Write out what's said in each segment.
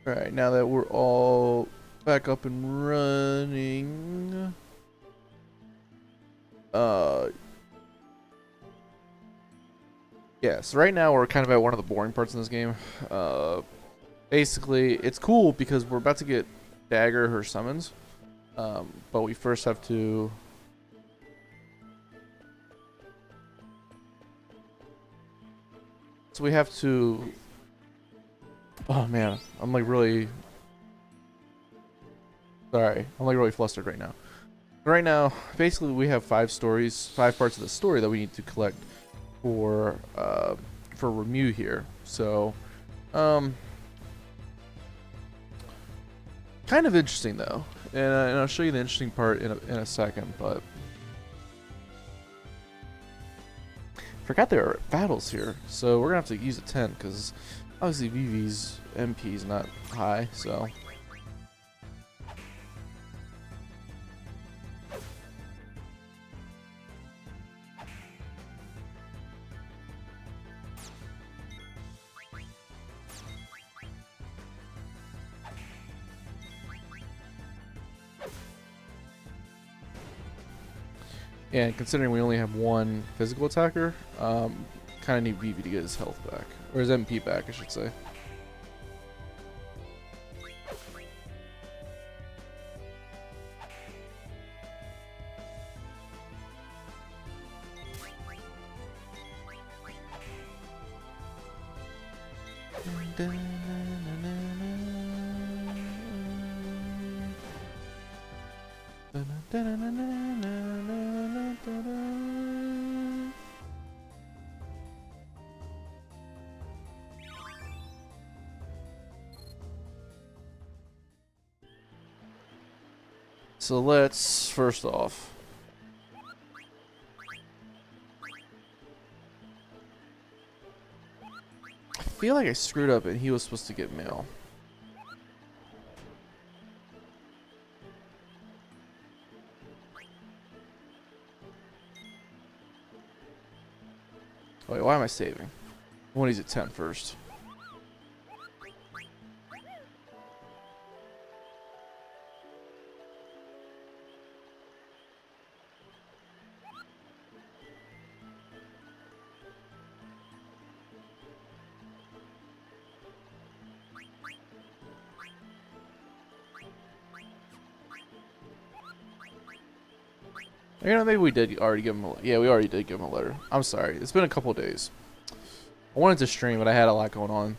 Alright, now that we're all back up and running. Uh, yeah, so right now we're kind of at one of the boring parts in this game. Basically, it's cool because we're about to get Dagger her summons. But we first have to... So we have to... Oh man, I'm like really... Sorry, I'm like really flustered right now. Right now, basically we have 5 parts of the story that we need to collect for Remu here. So, kind of interesting though, and I'll show you the interesting part in a second. But forgot there are battles here, so we're gonna have to use a tent because obviously VV's MP is not high. So. And considering we only have one physical attacker, kind of need Vivi to get his health back. Or his MP back, I should say. So let's, first off, I feel like I screwed up and he was supposed to get mail. Wait, why am I saving? I want to use a 10 first. You know, maybe we did already give him a... Yeah, we already did give him a letter. I'm sorry. It's been a couple days. I wanted to stream, but I had a lot going on.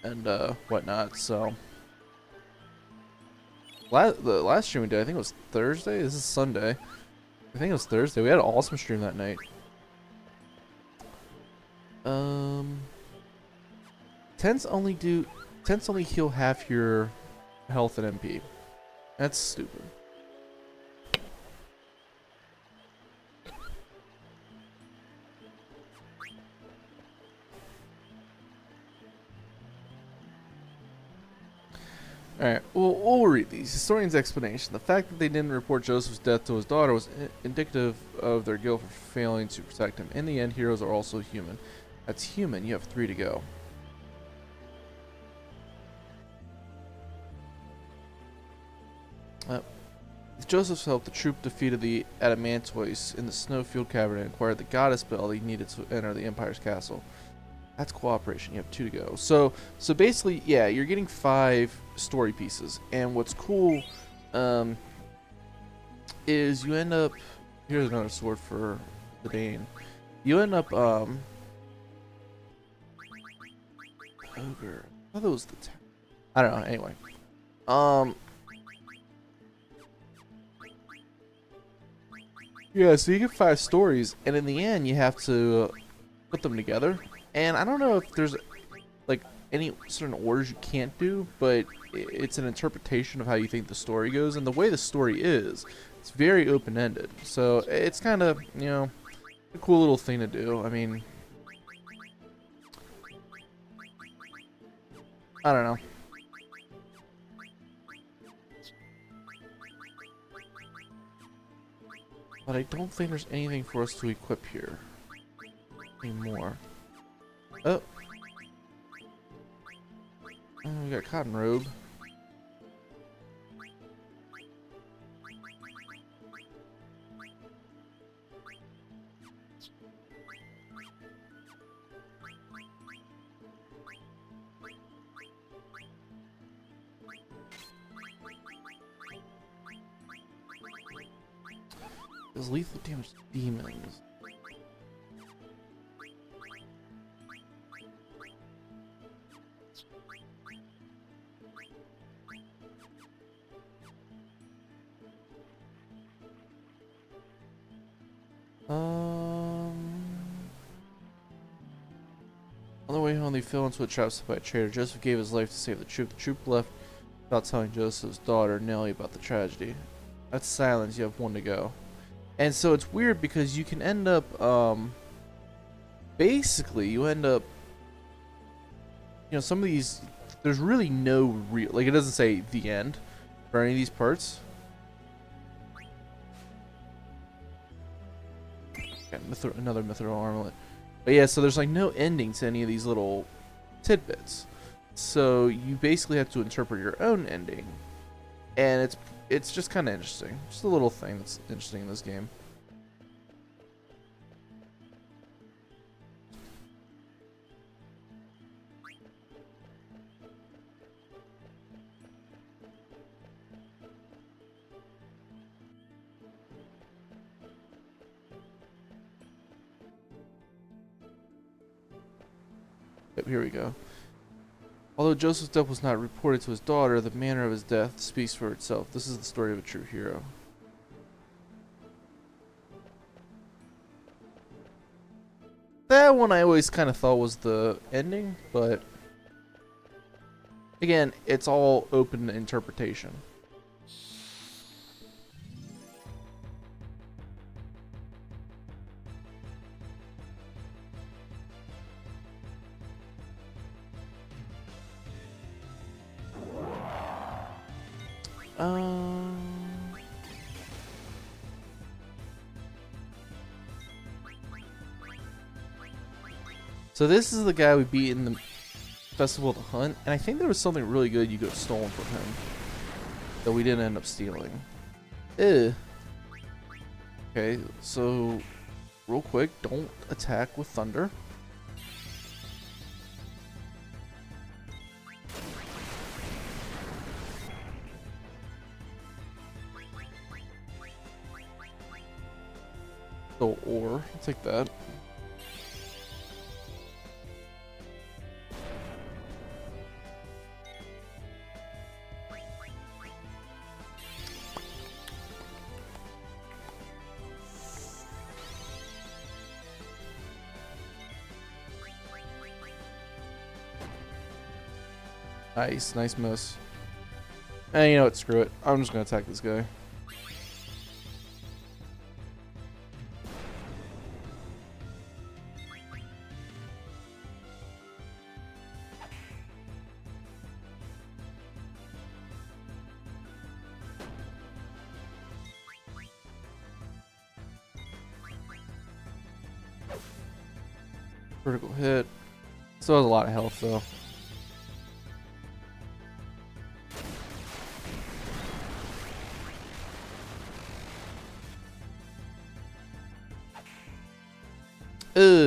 And, whatnot, so... The last stream we did, I think it was Thursday? This is Sunday. I think it was Thursday. We had an awesome stream that night. Tents only heal half your health and MP. That's stupid. Alright, we'll read these. Historian's explanation. The fact that they didn't report Joseph's death to his daughter was indicative of their guilt for failing to protect him. In the end, heroes are also human. That's human. You have 3 to go. With Joseph's help, the troop defeated the Adamantois in the Snowfield Cavern and acquired the goddess bell they needed to enter the Empire's castle. That's cooperation. You have 2 to go. So basically, yeah, you're getting 5 story pieces, and what's cool, is you end up. Here's another sword for the Dane. You end up, ogre. I thought that was the. I don't know. Anyway, yeah. So you get 5 stories, and in the end, you have to put them together. And I don't know if there's like any certain orders you can't do, but it's an interpretation of how you think the story goes. And the way the story is, it's very open-ended. So it's kind of, you know, a cool little thing to do. I mean, I don't know. But I don't think there's anything for us to equip here anymore. Oh. Oh, we got a cotton robe. Does lethal damage to demons? On the way home, they fell into a trap set by a traitor. Joseph gave his life to save the troop. The troop left without telling Joseph's daughter, Nellie, about the tragedy. That's silence. You have one to go. And so it's weird because you can end up, basically, you end up, you know, some of these, there's really no real, like, it doesn't say the end for any of these parts. Got another mithril armlet. But yeah, so there's like no ending to any of these little tidbits. So you basically have to interpret your own ending. And it's just kind of interesting. Just a little thing that's interesting in this game. Yep, here we go. Although Joseph's death was not reported to his daughter, the manner of his death speaks for itself. This is the story of a true hero. That one I always kind of thought was the ending, but again, it's all open to interpretation. So this is the guy we beat in the Festival of the Hunt, and I think there was something really good you could have stolen from him that we didn't end up stealing. Ew. Okay, so real quick, don't attack with thunder. So ore, I'll take that. Nice, nice miss. And you know what, screw it. I'm just gonna attack this guy. Critical hit. Still has a lot of health though.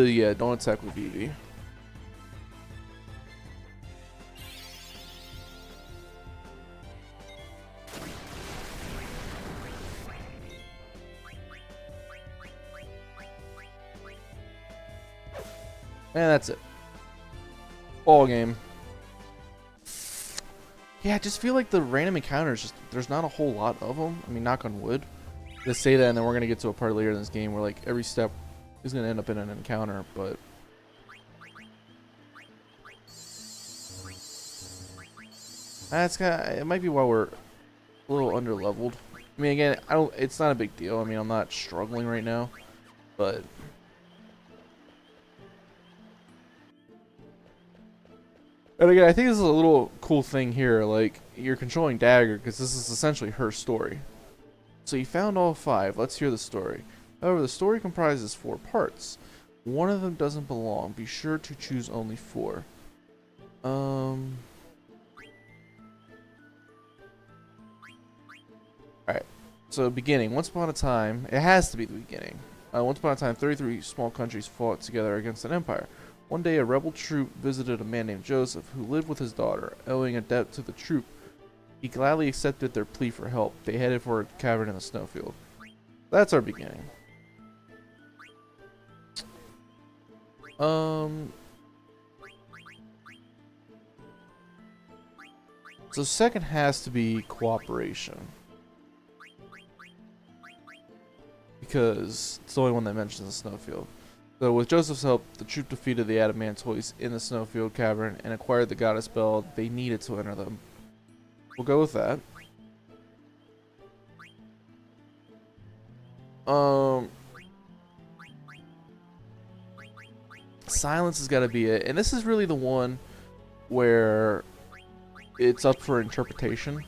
Yeah, don't attack with BB. And that's it. Ball game. Yeah, I just feel like the random encounters, just there's not a whole lot of them. I mean, knock on wood. Let's say that, and then we're gonna get to a part later in this game where like every step is gonna end up in an encounter, but that's kind of, it might be why we're a little under leveled. I mean, again, it's not a big deal. I mean, I'm not struggling right now, but and again, I think this is a little cool thing here. Like, you're controlling Dagger because this is essentially her story. So you found all 5. Let's hear the story. However, the story comprises 4 parts. One of them doesn't belong. Be sure to choose only 4. So beginning. Once upon a time, it has to be the beginning. Once upon a time, 33 small countries fought together against an empire. One day, a rebel troop visited a man named Joseph, who lived with his daughter. Owing a debt to the troop, he gladly accepted their plea for help. They headed for a cavern in the snowfield. That's our beginning. So second has to be cooperation. Because it's the only one that mentions the snowfield. So with Joseph's help, the troop defeated the Adamantoids in the snowfield cavern and acquired the goddess bell they needed to enter them. We'll go with that. Silence has got to be it. And this is really the one where it's up for interpretation.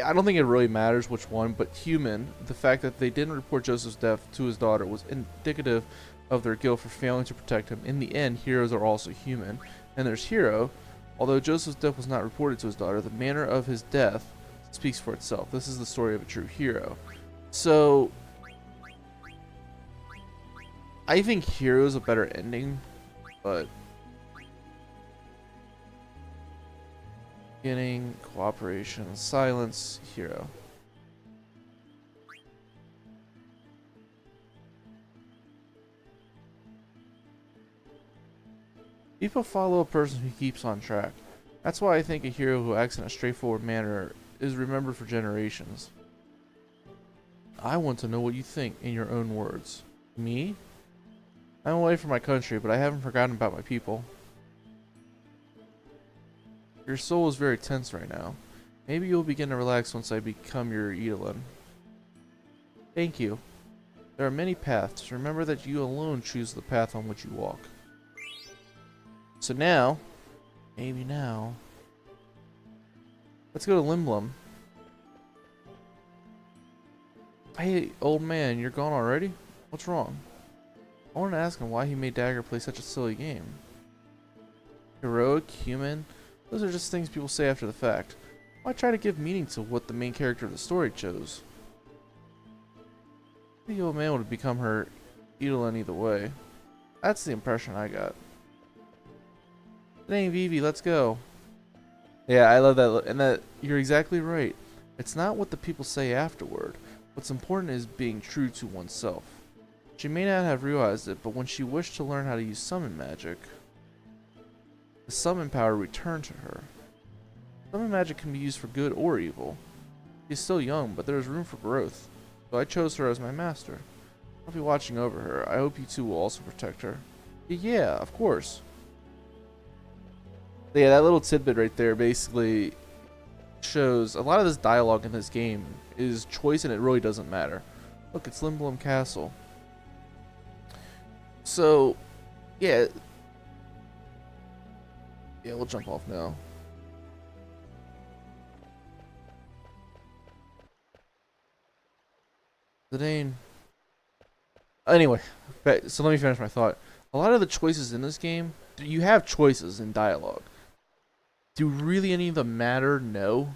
I don't think it really matters which one, but human, the fact that they didn't report Joseph's death to his daughter was indicative of their guilt for failing to protect him. In the end, heroes are also human. And there's hero. Although Joseph's death was not reported to his daughter, the manner of his death speaks for itself. This is the story of a true hero. So I think hero is a better ending, but beginning, cooperation, silence, hero. People follow a person who keeps on track. That's why I think a hero who acts in a straightforward manner is remembered for generations. I want to know what you think in your own words. Me? I'm away from my country, but I haven't forgotten about my people. Your soul is very tense right now. Maybe you'll begin to relax once I become your Eidolon. Thank you. There are many paths. Remember that you alone choose the path on which you walk. So now, maybe now, let's go to Limblum. Hey, old man, you're gone already? What's wrong? I wanted to ask him why he made Dagger play such a silly game. Heroic, human, those are just things people say after the fact. Why try to give meaning to what the main character of the story chose? The old man would have become her Eidolon either way. That's the impression I got. Dang, Vivi, let's go. Yeah, I love that. And that you're exactly right. It's not what the people say afterward. What's important is being true to oneself. She may not have realized it, but when she wished to learn how to use summon magic, the summon power returned to her. Summon magic can be used for good or evil. She's still young, but there is room for growth. So I chose her as my master. I'll be watching over her. I hope you two will also protect her. Yeah, of course. Yeah, that little tidbit right there basically shows a lot of this dialogue in this game is choice, and it really doesn't matter. Look, it's Limblum Castle. So, yeah, we'll jump off now. Zidane. Anyway, so let me finish my thought. A lot of the choices in this game, you have choices in dialogue. Do really any of them matter? No.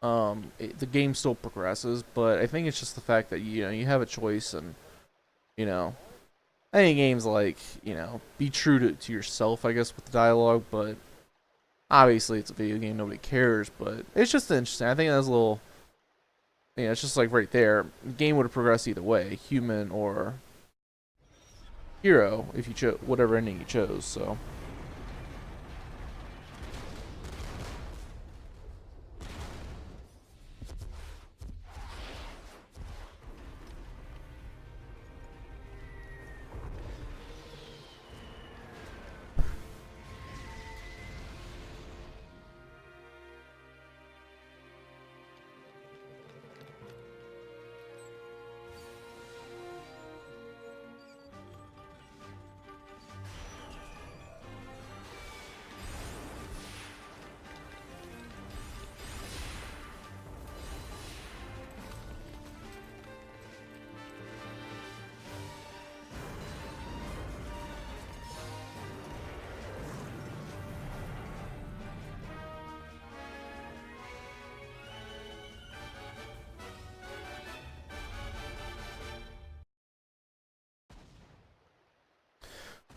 The game still progresses, but I think it's just the fact that you have a choice, and I think games like be true to yourself, I guess, with the dialogue. But obviously, it's a video game; nobody cares. But it's just interesting. I think that's a little. It's just like right there. The game would have progressed either way, human or hero, if you chose whatever ending you chose. So.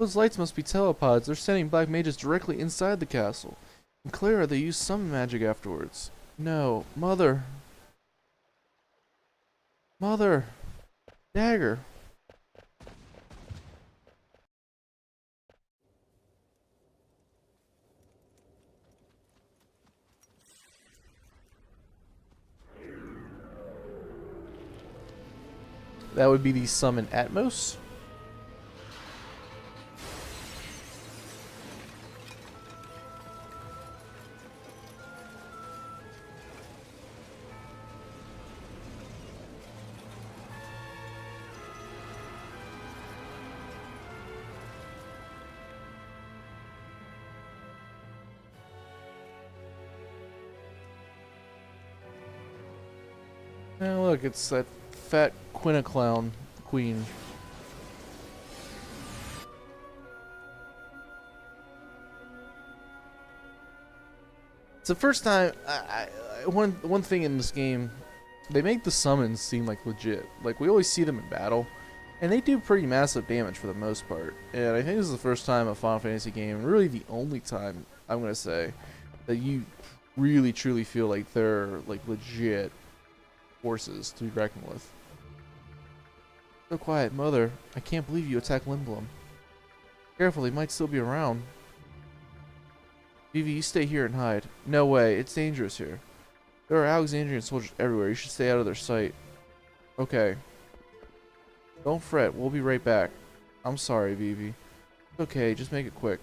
Those lights must be telepods. They're sending black mages directly inside the castle. And Clara, they use some magic afterwards. No. Mother. Mother. Dagger. That would be the summon Atmos. Now look, it's that fat Queen. It's the first time. One thing in this game, they make the summons seem like legit. Like we always see them in battle, and they do pretty massive damage for the most part. And I think this is the first time a Final Fantasy game, really the only time I'm gonna say, that you really truly feel like they're like legit forces to be reckoned with. So quiet, Mother. I can't believe you attacked Lindblom. Careful, he might still be around. Vivi, you stay here and hide. No way, it's dangerous here. There are Alexandrian soldiers everywhere. You should stay out of their sight. Okay. Don't fret, we'll be right back. I'm sorry, Vivi. It's okay, just make it quick.